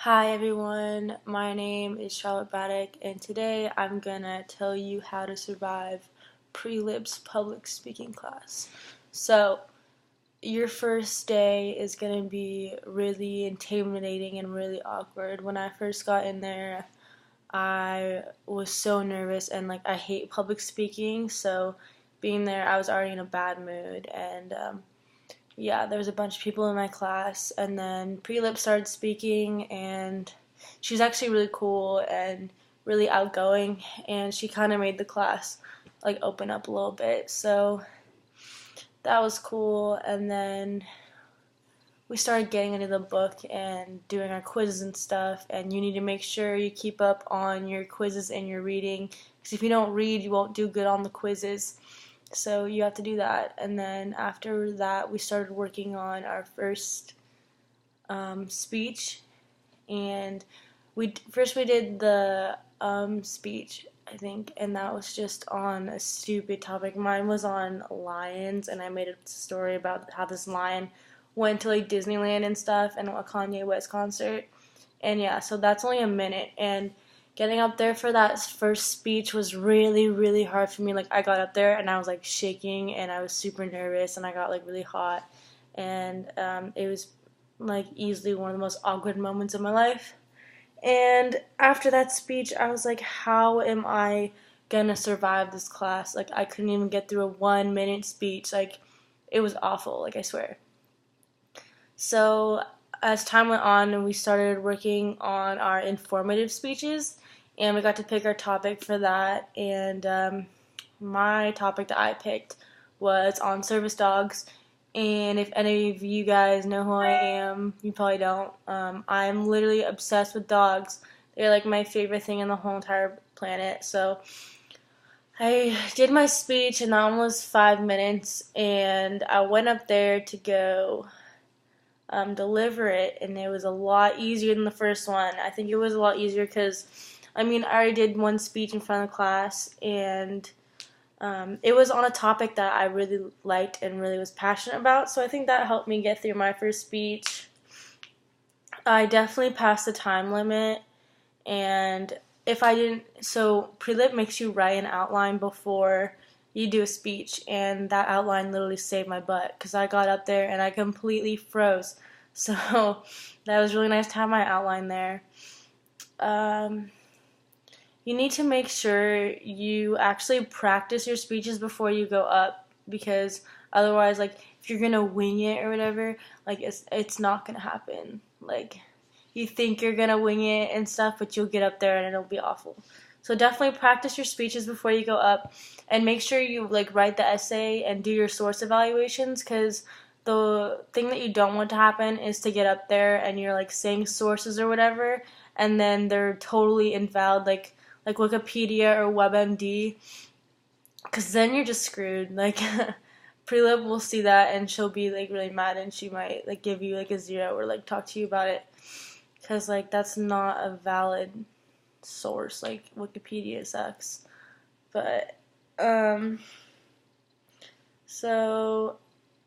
Hi everyone, my name is Charlotte Braddock, and today I'm gonna tell you how to survive pre-libs public speaking class. So, your first day is gonna be really intimidating and really awkward. When I first got in there, I was so nervous and I hate public speaking, so being there, I was already in a bad mood, and yeah, there was a bunch of people in my class, and then Pre-Lip started speaking, and she was actually really cool and really outgoing, and she kind of made the class open up a little bit, so that was cool. And then we started getting into the book and doing our quizzes and stuff, and you need to make sure you keep up on your quizzes and your reading, because if you don't read, you won't do good on the quizzes. So you have to do that. And then after that, we started working on our first speech, and we did the speech, I think, and that was just on a stupid topic. Mine was on lions, and I made a story about how this lion went to Disneyland and stuff, and a Kanye West concert. And yeah, so that's only a minute, and getting up there for that first speech was really, really hard for me. I got up there and I was shaking, and I was super nervous, and I got really hot, and it was easily one of the most awkward moments of my life. And after that speech, I was like, how am I gonna survive this class? I couldn't even get through a 1 minute speech. It was awful, I swear. So as time went on, and we started working on our informative speeches, and we got to pick our topic for that. And my topic that I picked was on service dogs. And if any of you guys know who I am, you probably don't. I'm literally obsessed with dogs. They're my favorite thing in the whole entire planet. So I did my speech, and that one was 5 minutes. And I went up there to go deliver it, and it was a lot easier than the first one. I think it was a lot easier because, I already did one speech in front of the class, and it was on a topic that I really liked and really was passionate about, so I think that helped me get through my first speech. I definitely passed the time limit, and if I didn't, so pre-lit makes you write an outline before you do a speech, and that outline literally saved my butt because I got up there and I completely froze. So that was really nice to have my outline there. Um, you need to make sure you actually practice your speeches before you go up, because otherwise, if you're gonna wing it or whatever, it's not gonna happen. You think you're gonna wing it and stuff, but you'll get up there and it'll be awful. So definitely practice your speeches before you go up, and make sure you write the essay and do your source evaluations, because the thing that you don't want to happen is to get up there and you're saying sources or whatever, and then they're totally invalid, like Wikipedia or WebMD, because then you're just screwed. Prelib will see that, and she'll be really mad, and she might give you a 0 or talk to you about it, because that's not a valid source. Wikipedia sucks. But so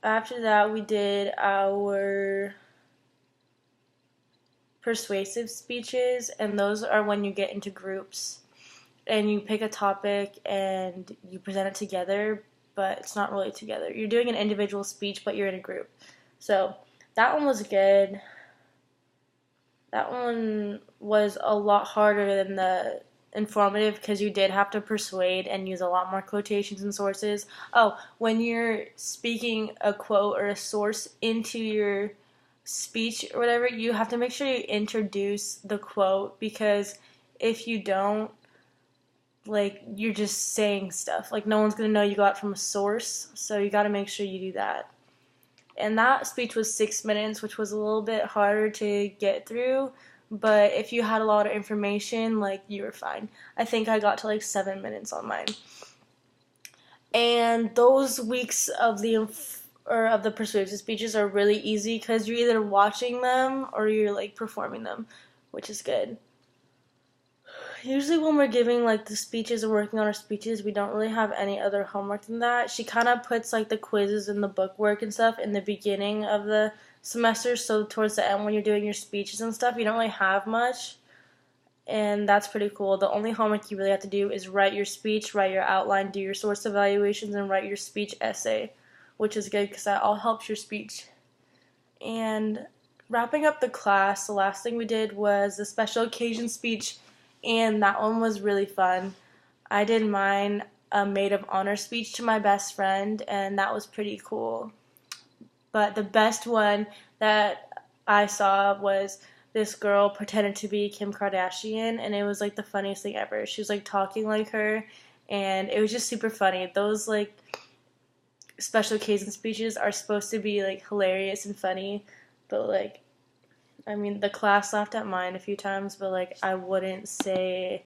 after that, we did our persuasive speeches, and those are when you get into groups and you pick a topic and you present it together, but it's not really together. You're doing an individual speech, but you're in a group. So that one was good. That one was a lot harder than the informative, because you did have to persuade and use a lot more quotations and sources. Oh, when you're speaking a quote or a source into your speech or whatever, you have to make sure you introduce the quote, because if you don't, you're just saying stuff. No one's gonna know you got it from a source, so you gotta make sure you do that. And that speech was 6 minutes, which was a little bit harder to get through, but if you had a lot of information, you were fine. I think I got to 7 minutes on mine. And those weeks of the persuasive speeches are really easy, because you're either watching them or you're performing them, which is good. Usually when we're giving the speeches or working on our speeches, we don't really have any other homework than that. She kind of puts the quizzes and the book work and stuff in the beginning of the semesters, so towards the end when you're doing your speeches and stuff, you don't really have much, and that's pretty cool. The only homework you really have to do is write your speech, write your outline, do your source evaluations, and write your speech essay, which is good because that all helps your speech. And wrapping up the class, the last thing we did was the special occasion speech, and that one was really fun. I did mine a maid of honor speech to my best friend, and that was pretty cool. But the best one that I saw was this girl pretended to be Kim Kardashian, and it was like the funniest thing ever. She was like talking like her, and it was just super funny. Those like special occasion speeches are supposed to be like hilarious and funny, but like, I mean, the class laughed at mine a few times, but like I wouldn't say